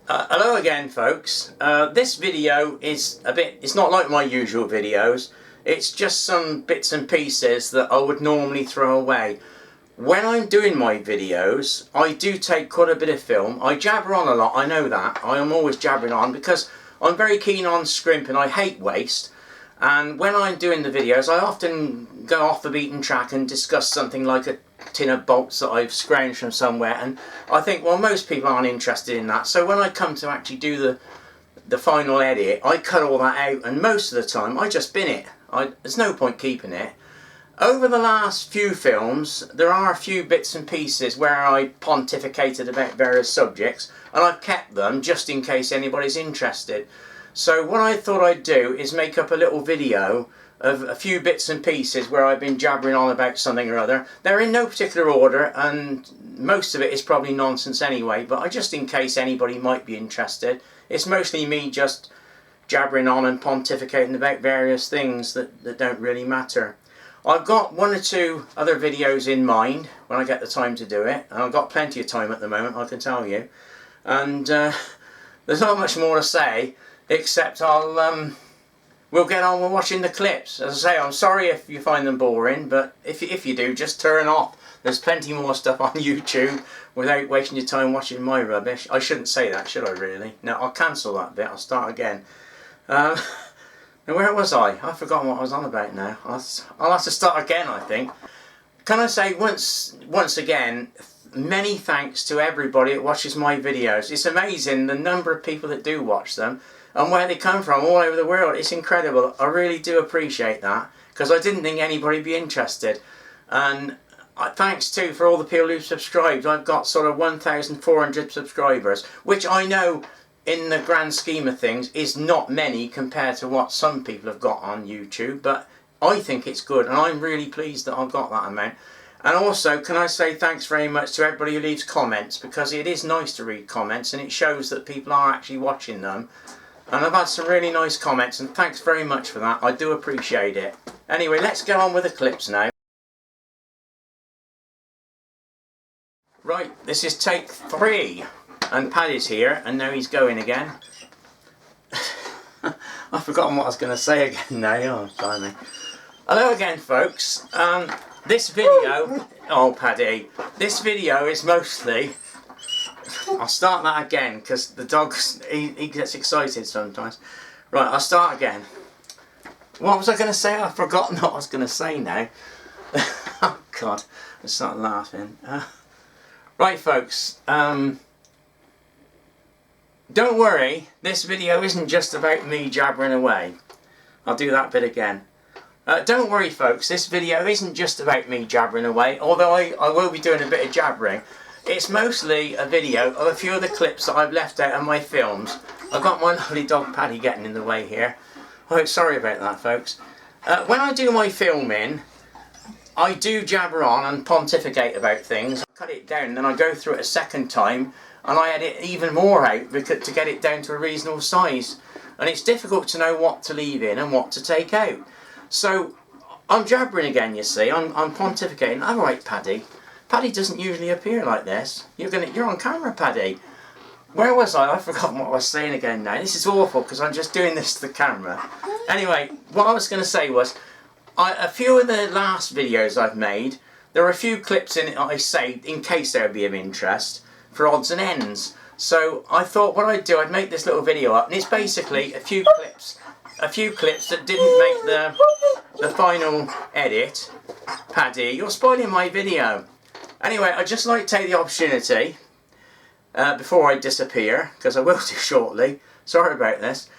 Hello again, folks. This video is it's not like my usual videos. It's just some bits and pieces that I would normally throw away. When I'm doing my videos, I do take quite a bit of film. I jabber on a lot, I know that. I am always jabbering on because I'm very keen on scrimping. I hate waste. And when I'm doing the videos, I often go off the beaten track and discuss something like a tin of bolts that I've scrounged from somewhere, and I think, well, most people aren't interested in that. So when I come to actually do the final edit, I cut all that out, and most of the time I just bin it. There's no point keeping it. Over the last few films, there are a few bits and pieces where I pontificated about various subjects, and I've kept them just in case anybody's interested. So what I thought I'd do is make up a little video of a few bits and pieces where I've been jabbering on about something or other. They're in no particular order, and most of it is probably nonsense anyway, but just in case anybody might be interested, it's mostly me just jabbering on and pontificating about various things that don't really matter. I've got one or two other videos in mind when I get the time to do it, and I've got plenty of time at the moment, I can tell you, and there's not much more to say except we'll get on with watching the clips. As I say, I'm sorry if you find them boring, but if you do, just turn off. There's plenty more stuff on YouTube without wasting your time watching my rubbish. I shouldn't say that, should I really? No, I'll cancel that bit, I'll start again. Now where was I? I've forgotten what I was on about now. I'll have to start again, I think. Can I say once again, many thanks to everybody that watches my videos. It's amazing the number of people that do watch them and where they come from all over the world. It's incredible. I really do appreciate that, because I didn't think anybody would be interested. And thanks too for all the people who've subscribed. I've got sort of 1,400 subscribers, which I know in the grand scheme of things is not many compared to what some people have got on YouTube, but I think it's good, and I'm really pleased that I've got that amount. And also, can I say thanks very much to everybody who leaves comments, because it is nice to read comments and it shows that people are actually watching them. And I've had some really nice comments, and thanks very much for that. I do appreciate it. Anyway, let's get on with the clips now. Right, this is take 3, and Paddy's here, and now he's going again. I've forgotten what I was going to say again now. Oh, blimey. Hello again, folks. This video, oh Paddy, this video is mostly, I'll start that again because the dog, he gets excited sometimes. Right, I'll start again. What was I going to say? I've forgotten what I was going to say now. Oh God, I start laughing. Right folks, don't worry, this video isn't just about me jabbering away. I'll do that bit again. Don't worry folks, this video isn't just about me jabbering away, although I will be doing a bit of jabbering. It's mostly a video of a few of the clips that I've left out of my films. I've got my lovely dog Paddy getting in the way here. Oh, sorry about that folks. When I do my filming, I do jabber on and pontificate about things. I cut it down, then I go through it a second time and I edit even more out to get it down to a reasonable size. And it's difficult to know what to leave in and what to take out. So I'm jabbering again, you see. I'm pontificating. All right, Paddy. Paddy doesn't usually appear like this. You're on camera, Paddy. Where was I? I've forgotten what I was saying again now. This is awful because I'm just doing this to the camera. Anyway, what I was going to say was, a few of the last videos I've made, there are a few clips in it I saved in case they would be of interest for odds and ends. So I thought what I'd do, I'd make this little video up, and it's basically a few clips that didn't make the final edit. Paddy, you're spoiling my video. Anyway, I'd just like to take the opportunity, before I disappear, because I will do shortly, sorry about this,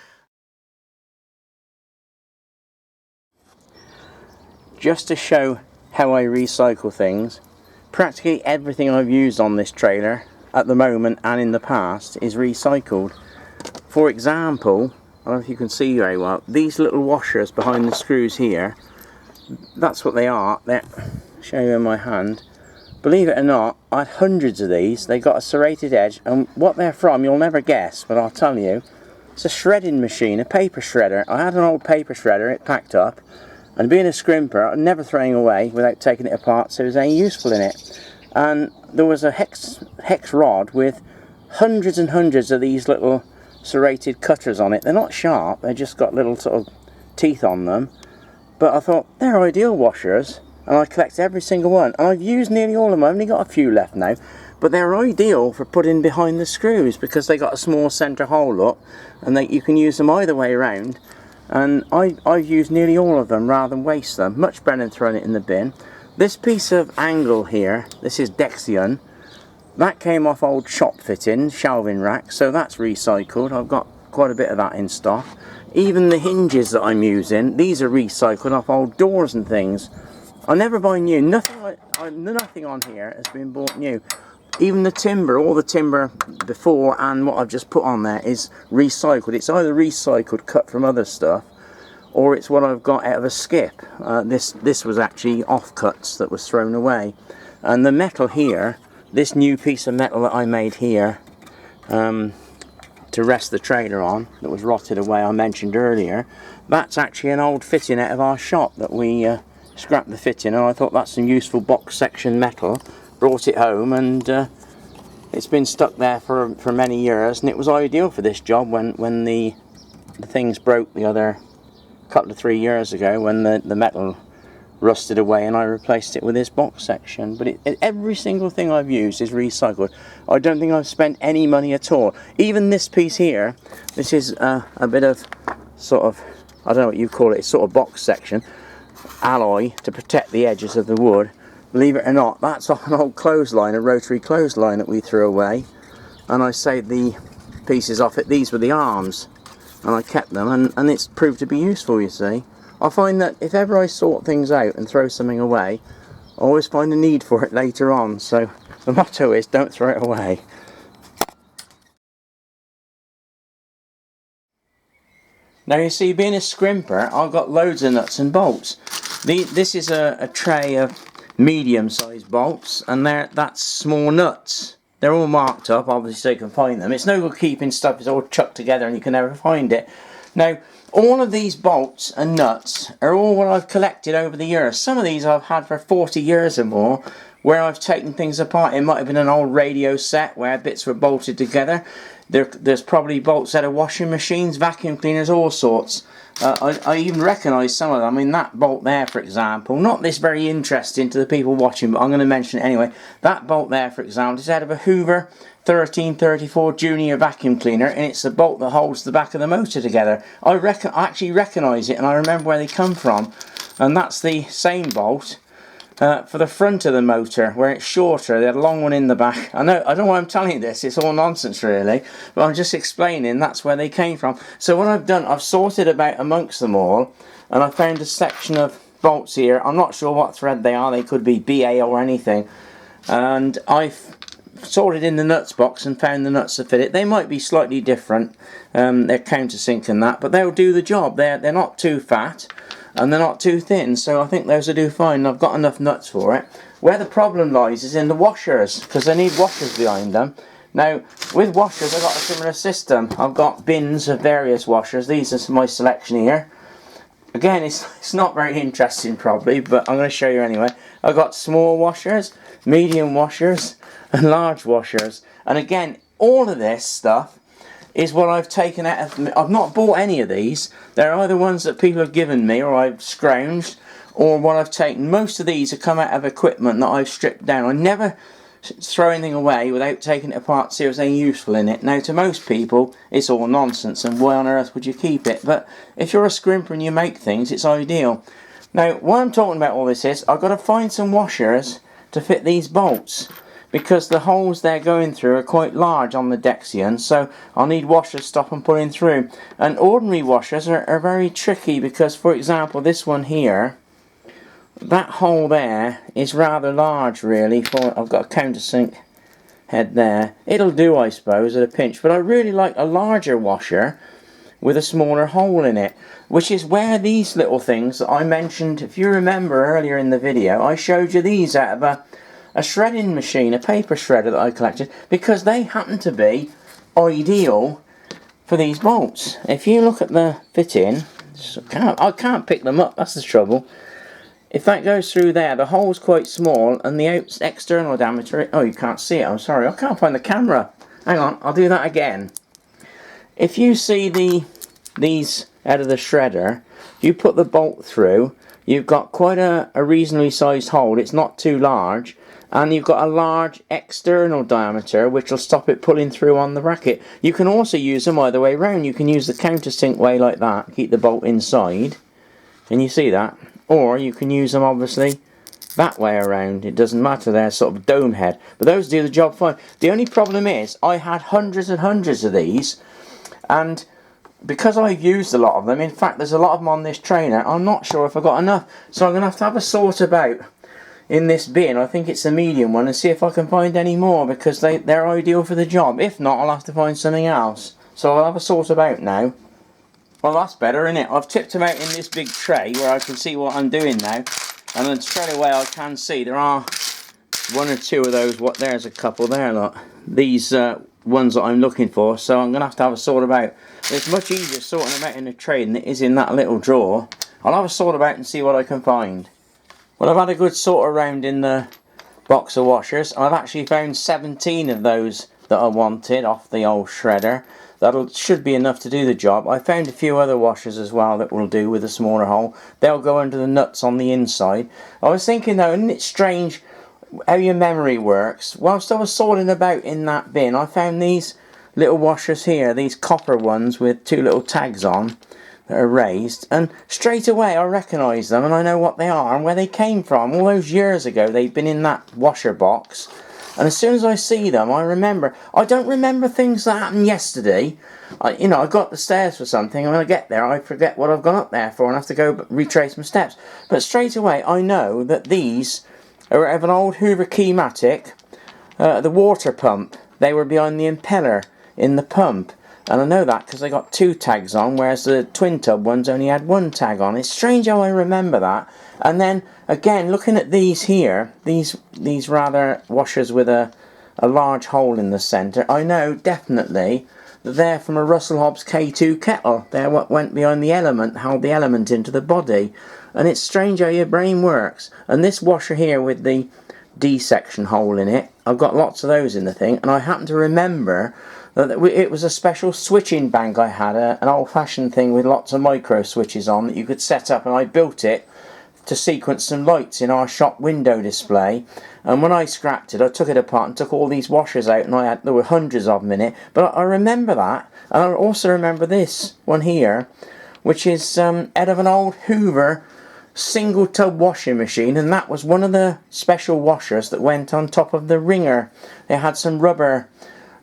just to show how I recycle things. Practically everything I've used on this trailer at the moment and in the past is recycled. For example, I don't know if you can see very well, these little washers behind the screws here, that's what they are. I'll show you in my hand. Believe it or not, I had hundreds of these. They got a serrated edge, and what they're from you'll never guess, but I'll tell you. It's a shredding machine, a paper shredder. I had an old paper shredder, it packed up, and being a scrimper, I'm never throwing away without taking it apart, so it was any useful in it. And there was a hex rod with hundreds and hundreds of these little serrated cutters on it. They're not sharp, they've just got little sort of teeth on them. But I thought, they're ideal washers, and I collect every single one. And I've used nearly all of them, I've only got a few left now. But they're ideal for putting behind the screws, because they got a small centre hole, look, and you can use them either way around. And I've used nearly all of them rather than waste them. Much better than throwing it in the bin. This piece of angle here, this is Dexion. That came off old shop fittings, shelving racks, so that's recycled. I've got quite a bit of that in stock. Even the hinges that I'm using, these are recycled off old doors and things. I never buy new. Nothing on here has been bought new. Even the timber, all the timber before and what I've just put on there is recycled. It's either recycled, cut from other stuff, or it's what I've got out of a skip. This was actually offcuts that was thrown away. And the metal here, this new piece of metal that I made here to rest the trailer on, that was rotted away, I mentioned earlier, that's actually an old fitting out of our shop that we scrapped the fitting, and I thought that's some useful box section metal. Brought it home, and it's been stuck there for many years, and it was ideal for this job when the things broke the other couple of 3 years ago, when the metal rusted away, and I replaced it with this box section. But every single thing I've used is recycled. I don't think I've spent any money at all. Even this piece here, this is a bit of sort of, I don't know what you call it, it's sort of box section alloy to protect the edges of the wood. Believe it or not, that's off an old clothesline, a rotary clothesline that we threw away, and I saved the pieces off it. These were the arms, and I kept them, and it's proved to be useful, you see. I find that if ever I sort things out and throw something away, I always find a need for it later on, so the motto is don't throw it away. Now you see, being a scrimper, I've got loads of nuts and bolts. This is a tray of medium-sized bolts, and that's small nuts. They're all marked up, obviously, so you can find them. It's no good keeping stuff, it's all chucked together and you can never find it. Now, all of these bolts and nuts are all what I've collected over the years. Some of these I've had for 40 years or more, where I've taken things apart. It might have been an old radio set where bits were bolted together. There's probably bolts out of washing machines, vacuum cleaners, all sorts. I even recognise some of them. I mean, that bolt there, for example, not this very interesting to the people watching, but I'm going to mention it anyway. That bolt there, for example, is out of a Hoover 1334 Junior vacuum cleaner, and it's the bolt that holds the back of the motor together. I actually recognise it, and I remember where they come from, and that's the same bolt for the front of the motor, where it's shorter. They had a long one in the back. I don't know why I'm telling you this, it's all nonsense really, but I'm just explaining that's where they came from. So what I've done, I've sorted about amongst them all, and I found a section of bolts here. I'm not sure what thread they are, they could be BA or anything, and I've sorted in the nuts box and found the nuts to fit it. They might be slightly different, they're countersink and that, but they'll do the job. They're not too fat and they're not too thin, so I think those will do fine. I've got enough nuts for it. Where the problem lies is in the washers, because they need washers behind them. Now, with washers I've got a similar system. I've got bins of various washers. These are my selection here. Again, it's not very interesting probably, but I'm going to show you anyway. I've got small washers, medium washers, and large washers. And again, all of this stuff is what I've taken out of... I've not bought any of these. They're either ones that people have given me, or I've scrounged, or what I've taken. Most of these have come out of equipment that I've stripped down. I never throw anything away without taking it apart to see if there's anything useful in it. Now, to most people, it's all nonsense, and why on earth would you keep it? But if you're a scrimper and you make things, it's ideal. Now, why I'm talking about all this is, I've got to find some washers to fit these bolts, because the holes they're going through are quite large on the Dexion, so I'll need washers to stop them putting through. And ordinary washers are very tricky, because, for example, this one here, that hole there is rather large really. I've got a countersink head there. It'll do, I suppose, at a pinch, but I really like a larger washer with a smaller hole in it, which is where these little things that I mentioned, if you remember earlier in the video, I showed you these out of a shredding machine, a paper shredder that I collected, because they happen to be ideal for these bolts. If you look at the fitting, I can't pick them up, that's the trouble. If that goes through there, the hole's quite small, and the external diameter, oh, you can't see it, I'm sorry, I can't find the camera. hang on, I'll do that again. If you see these out of the shredder, you put the bolt through, you've got quite a reasonably sized hole. It's not too large, and you've got a large external diameter which will stop it pulling through on the bracket. You can also use them either way round. You can use the countersink way like that, keep the bolt inside, and you see that, or you can use them obviously that way around. It doesn't matter, they're sort of dome head, but those do the job fine. The only problem is I had hundreds and hundreds of these, and because I've used a lot of them, in fact there's a lot of them on this trainer, I'm not sure if I got enough, so I'm going to have a sort about in this bin. I think it's a medium one, and see if I can find any more, because they're ideal for the job. If not, I'll have to find something else, so I'll have a sort about now. Well, that's better, isn't it? I've tipped them out in this big tray where I can see what I'm doing now, and then straight away I can see there are one or two of those. There's a couple there, look. These ones that I'm looking for, so I'm going to have a sort about. It's much easier sorting them out in a tray than it is in that little drawer. I'll have a sort about and see what I can find. Well, I've had a good sort around in the box of washers. I've actually found 17 of those that I wanted off the old shredder. That should be enough to do the job. I found a few other washers as well that will do with a smaller hole. They'll go under the nuts on the inside. I was thinking though, isn't it strange how your memory works? Whilst I was sorting about in that bin, I found these little washers here, these copper ones with two little tags on that are raised, and straight away I recognise them and I know what they are and where they came from. All those years ago they've been in that washer box, and as soon as I see them I remember. I don't remember things that happened yesterday. I got the stairs for something, and when I get there I forget what I've gone up there for and have to go retrace my steps. But straight away I know that these are out of an old Hoover Keymatic, the water pump. They were behind the impeller in the pump, and I know that because they got two tags on, whereas the twin tub ones only had one tag on. It's strange how I remember that. And then again, looking at these here, these rather washers with a large hole in the centre, I know definitely that they're from a Russell Hobbs K2 kettle. They're what went behind the element, held the element into the body. And it's strange how your brain works. And this washer here with the D section hole in it, I've got lots of those in the thing, and I happen to remember that it was a special switching bank I had, an old-fashioned thing with lots of micro switches on that you could set up, and I built it to sequence some lights in our shop window display. And when I scrapped it, I took it apart and took all these washers out, and there were hundreds of them in it. But I remember that, and I also remember this one here, which is out of an old Hoover single tub washing machine, and that was one of the special washers that went on top of the wringer. They had some rubber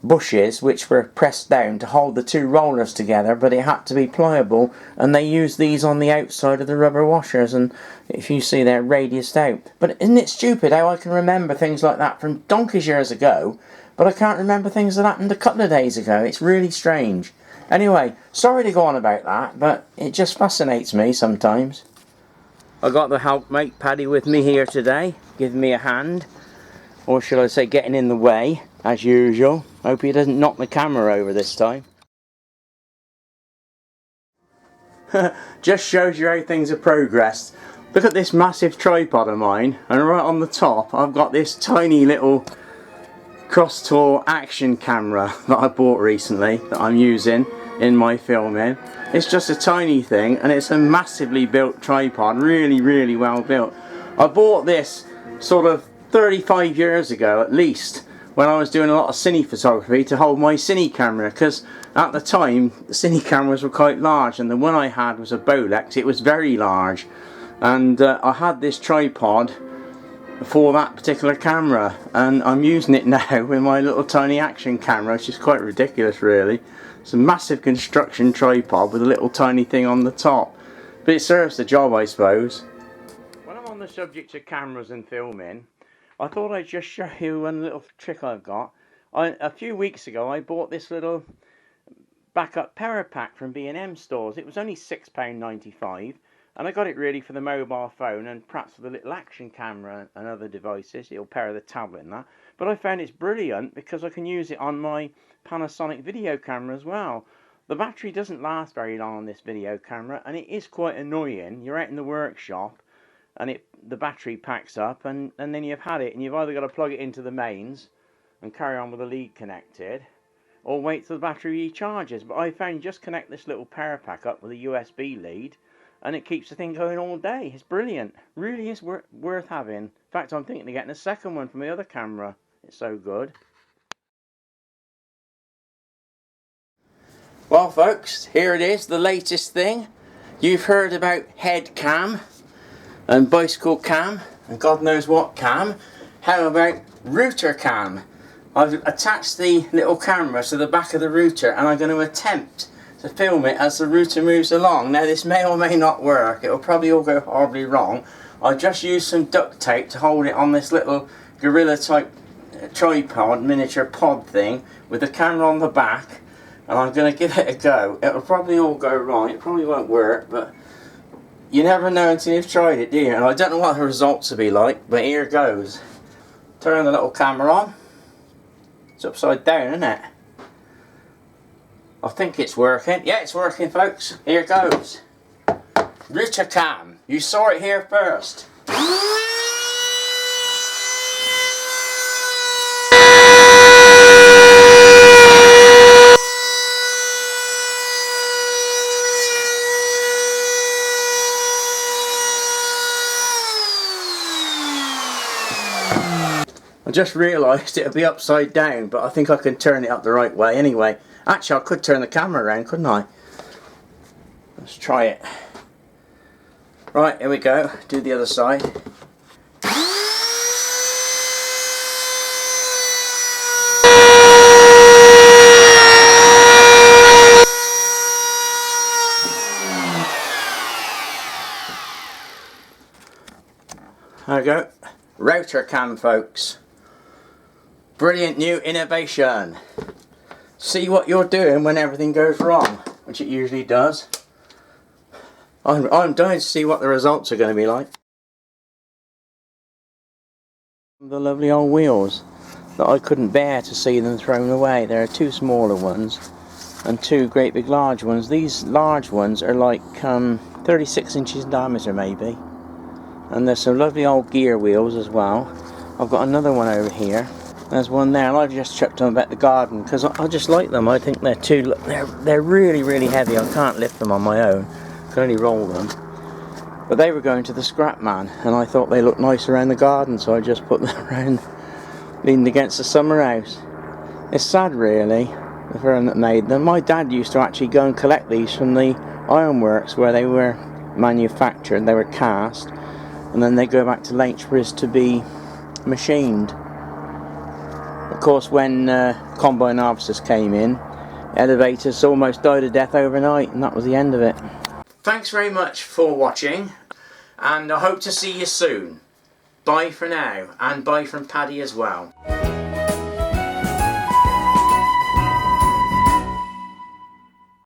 bushes which were pressed down to hold the two rollers together, but it had to be pliable, and they used these on the outside of the rubber washers, and if you see they're radiused out. But isn't it stupid how I can remember things like that from donkey's years ago, but I can't remember things that happened a couple of days ago? It's really strange. Anyway, sorry to go on about that, but it just fascinates me sometimes. I got the helpmate Paddy with me here today, giving me a hand, or should I say getting in the way, as usual. Hope he doesn't knock the camera over this time. Just shows you how things have progressed. Look at this massive tripod of mine, and right on the top I've got this tiny little cross-tour action camera that I bought recently that I'm using in my filming. It's just a tiny thing, and it's a massively built tripod, really well built. I bought this sort of 35 years ago at least, when I was doing a lot of cine photography, to hold my cine camera, because at the time the cine cameras were quite large, and the one I had was a Bolex. It was very large, and I had this tripod for that particular camera, and I'm using it now with my little tiny action camera, which is quite ridiculous really. It's a massive construction tripod with a little tiny thing on the top, but it serves the job, I suppose. When I'm on the subject of cameras and filming, I thought I'd just show you one little trick I've got. A few weeks ago I bought this little backup power pack from B&M stores. It was only £6.95, and I got it really for the mobile phone and perhaps for the little action camera and other devices. It'll pair the tablet and that. But I found it's brilliant because I can use it on my Panasonic video camera as well. The battery doesn't last very long on this video camera, and it is quite annoying. You're out in the workshop and the battery packs up, and then you've had it, and you've either got to plug it into the mains and carry on with the lead connected, or wait till the battery recharges. But I found you just connect this little power pack up with a USB lead and it keeps the thing going all day. It's brilliant. Really is worth having. In fact, I'm thinking of getting a second one for my other camera. It's so good. Well folks, here it is, the latest thing. You've heard about head cam and bicycle cam and God knows what cam. How about router cam? I've attached the little camera to the back of the router and I'm going to attempt to film it as the router moves along. Now this may or may not work, it'll probably all go horribly wrong. I just used some duct tape to hold it on this little gorilla type tripod, miniature pod thing with the camera on the back, and I'm going to give it a go. It'll probably all go wrong, it probably won't work, but you never know until you've tried it, do you? And I don't know what the results will be like, but here goes. Turn the little camera on. It's upside down, isn't it? I think it's working. Yeah, it's working, folks. Here goes. Realtor Cam. You saw it here first. I just realised it would be upside down, but I think I can turn it up the right way anyway. Actually, I could turn the camera around, couldn't I? Let's try it. Right, here we go. Do the other side. There we go. Realtor Cam, folks. Brilliant new innovation. See what you're doing when everything goes wrong, which it usually does. I'm dying to see what the results are going to be like. The lovely old wheels that I couldn't bear to see them thrown away. There are two smaller ones and two great big large ones. These large ones are like 36 inches in diameter maybe. And there's some lovely old gear wheels as well. I've got another one over here. There's one there, and I've just chucked them about the garden because I just like them. I think they're really heavy. I can't lift them on my own. I can only roll them. But they were going to the scrap man, and I thought they looked nice around the garden, so I just put them around, leaning against the summer house. It's sad, really, the firm that made them. My dad used to actually go and collect these from the ironworks where they were manufactured. They were cast, and then they go back to Lynchburg to be machined. Of course, when combine harvesters came in, elevators almost died of death overnight, and that was the end of it. Thanks very much for watching, and I hope to see you soon. Bye for now, and bye from Paddy as well.